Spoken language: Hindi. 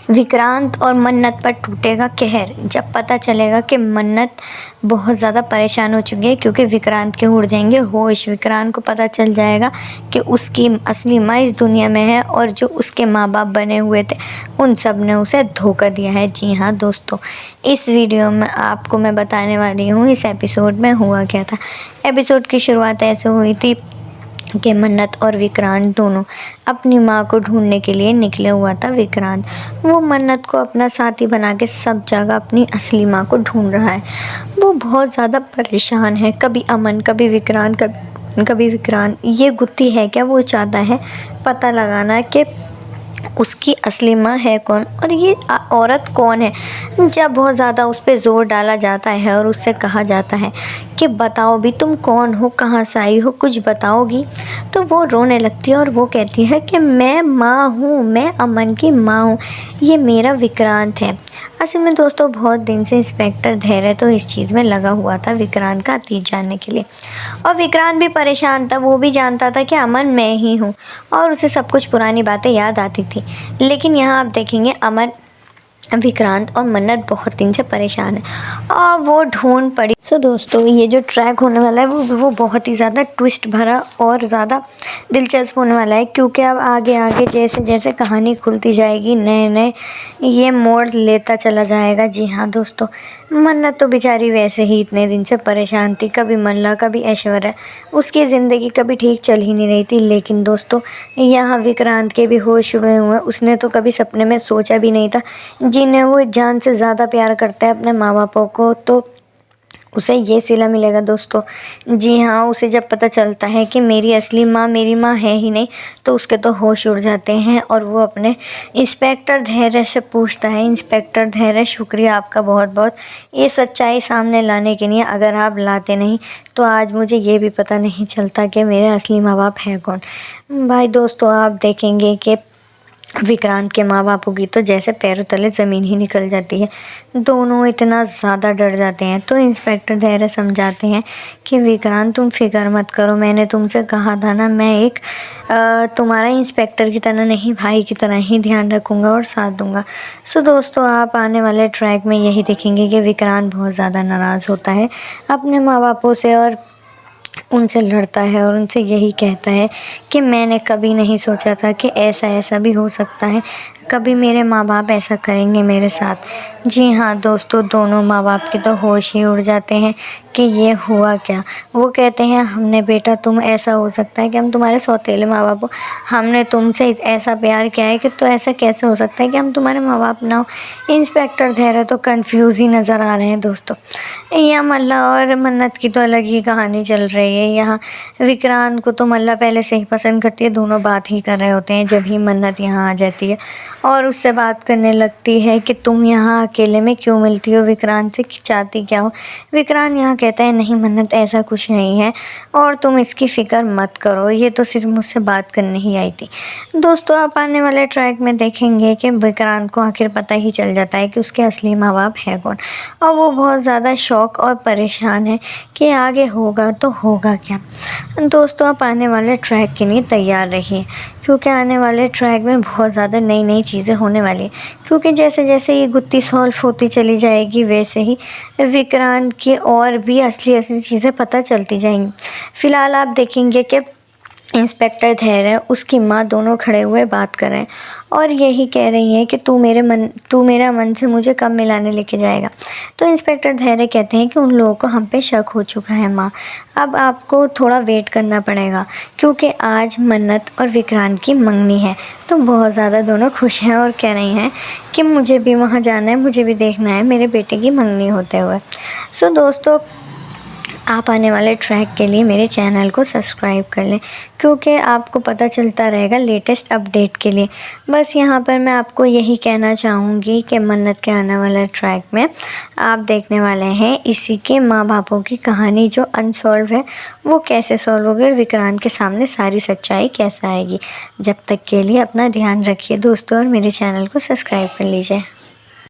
विक्रांत और मन्नत पर टूटेगा कहर जब पता चलेगा कि मन्नत बहुत ज़्यादा परेशान हो चुकी है, क्योंकि विक्रांत के उड़ जाएंगे होश। विक्रांत को पता चल जाएगा कि उसकी असली माँ इस दुनिया में है और जो उसके माँ बाप बने हुए थे उन सब ने उसे धोखा दिया है। जी हाँ दोस्तों, इस वीडियो में आपको मैं बताने वाली हूँ इस एपिसोड में हुआ क्या था। एपिसोड की शुरुआत ऐसे हुई थी कि मन्नत और विक्रांत दोनों अपनी माँ को ढूंढने के लिए निकले हुआ था। विक्रांत वो मन्नत को अपना साथी बना के सब जगह अपनी असली माँ को ढूंढ रहा है। वो बहुत ज़्यादा परेशान है, कभी अमन कभी विक्रांत कभी विक्रांत। ये गुत्थी है क्या, वो चाहता है पता लगाना कि उसकी असली माँ है कौन और ये औरत कौन है। जब बहुत ज़्यादा उस पर ज़ोर डाला जाता है और उससे कहा जाता है कि बताओ भी तुम कौन हो, कहाँ से आई हो, कुछ बताओगी, तो वो रोने लगती है और वो कहती है कि मैं माँ हूँ, मैं अमन की माँ हूँ, ये मेरा विक्रांत है। असल में दोस्तों बहुत दिन से इंस्पेक्टर धैर्य तो इस चीज़ में लगा हुआ था विक्रांत का अतीत जानने के लिए, और विक्रांत भी परेशान था। वो भी जानता था कि अमन मैं ही हूँ और उसे सब कुछ पुरानी बातें याद आती थी। लेकिन यहाँ आप देखेंगे अमन, विक्रांत और मन्नत बहुत दिन से परेशान है और वो ढूंढ पड़ी। सो दोस्तों ये जो ट्रैक होने वाला है वो बहुत ही ज़्यादा ट्विस्ट भरा और ज़्यादा दिलचस्प होने वाला है, क्योंकि अब आगे आगे जैसे जैसे कहानी खुलती जाएगी नए नए ये मोड़ लेता चला जाएगा। जी हाँ दोस्तों, मन्नत तो बेचारी वैसे ही इतने दिन से परेशान थी, कभी मल्ला कभी ऐश्वर्या, उसकी ज़िंदगी कभी ठीक चल ही नहीं रही थी। लेकिन दोस्तों यहाँ विक्रांत के भी होश उड़े हुए, उसने तो कभी सपने में सोचा भी नहीं था जिन्हें वो जान से ज़्यादा प्यार करता है अपने माँ बापों को, तो उसे ये सिला मिलेगा दोस्तों। जी हाँ, उसे जब पता चलता है कि मेरी असली माँ मेरी माँ है ही नहीं, तो उसके तो होश उड़ जाते हैं और वो अपने इंस्पेक्टर धैर्य से पूछता है, इंस्पेक्टर धैर्य शुक्रिया आपका बहुत बहुत ये सच्चाई सामने लाने के लिए, अगर आप लाते नहीं तो आज मुझे ये भी पता नहीं चलता कि मेरे असली माँ बाप हैं कौन। भाई दोस्तों आप देखेंगे कि विक्रांत के माँ बापों की तो जैसे पैरों तले ज़मीन ही निकल जाती है, दोनों इतना ज़्यादा डर जाते हैं। तो इंस्पेक्टर धैर्य समझाते हैं कि विक्रांत तुम फिक्र मत करो, मैंने तुमसे कहा था ना, मैं एक तुम्हारा इंस्पेक्टर की तरह नहीं भाई की तरह ही ध्यान रखूँगा और साथ दूँगा। सो दोस्तों आप आने वाले ट्रैक में यही देखेंगे कि विक्रांत बहुत ज़्यादा नाराज़ होता है अपने माँ बापों से और उनसे लड़ता है और उनसे यही कहता है कि मैंने कभी नहीं सोचा था कि ऐसा भी हो सकता है, कभी मेरे माँ बाप ऐसा करेंगे मेरे साथ। जी हाँ दोस्तों, दोनों माँ बाप के तो होश ही उड़ जाते हैं कि ये हुआ क्या। वो कहते हैं हमने बेटा तुम ऐसा हो सकता है कि हम तुम्हारे सौतेले माँ बाप हो, हमने तुमसे ऐसा प्यार किया है कि तो ऐसा कैसे हो सकता है कि हम तुम्हारे माँ बाप ना हो। इंस्पेक्टर धैर्य तो कंफ्यूज ही नज़र आ रहे हैं दोस्तों। यहाँ मल्ला और मन्नत की तो अलग ही कहानी चल रही है। यहाँ विक्रांत को तो मल्ला पहले से ही पसंद करती है, दोनों बात ही कर रहे होते हैं जब ही मन्नत यहाँ आ जाती है और उससे बात करने लगती है कि तुम यहाँ अकेले में क्यों मिलती हो विक्रांत से, चाहती क्या हो। विक्रांत यहाँ कहता है नहीं मन्नत ऐसा कुछ नहीं है और तुम इसकी फ़िक्र मत करो, ये तो सिर्फ मुझसे बात करने ही आई थी। दोस्तों आप आने वाले ट्रैक में देखेंगे कि विक्रांत को आखिर पता ही चल जाता है कि उसके असली माँ बाप है कौन, और वो बहुत ज़्यादा शौक और परेशान है कि आगे होगा तो होगा क्या। दोस्तों आप आने वाले ट्रैक के लिए तैयार रहिए, क्योंकि आने वाले ट्रैक में बहुत ज़्यादा नई नई चीज़ें होने वाली हैं, क्योंकि जैसे जैसे ये गुत्थी सॉल्व होती चली जाएगी वैसे ही विक्रांत की और भी असली चीज़ें पता चलती जाएंगी। फ़िलहाल आप देखेंगे कि इंस्पेक्टर धैर्य उसकी माँ दोनों खड़े हुए बात कर रहे हैं और यही कह रही हैं कि तू मेरा मन से मुझे कब मिलाने लेके जाएगा। तो इंस्पेक्टर धैर्य कहते हैं कि उन लोगों को हम पे शक हो चुका है माँ, अब आपको थोड़ा वेट करना पड़ेगा, क्योंकि आज मन्नत और विक्रांत की मंगनी है। तो बहुत ज़्यादा दोनों खुश हैं और कह रही हैं कि मुझे भी वहाँ जाना है, मुझे भी देखना है मेरे बेटे की मंगनी होते हुए। सो दोस्तों आप आने वाले ट्रैक के लिए मेरे चैनल को सब्सक्राइब कर लें, क्योंकि आपको पता चलता रहेगा लेटेस्ट अपडेट के लिए। बस यहाँ पर मैं आपको यही कहना चाहूँगी कि मन्नत के आने वाले ट्रैक में आप देखने वाले हैं इसी के माँ बापों की कहानी जो अनसॉल्व है वो कैसे सॉल्व होगी और विक्रांत के सामने सारी सच्चाई कैसे आएगी। जब तक के लिए अपना ध्यान रखिए दोस्तों और मेरे चैनल को सब्सक्राइब कर लीजिए।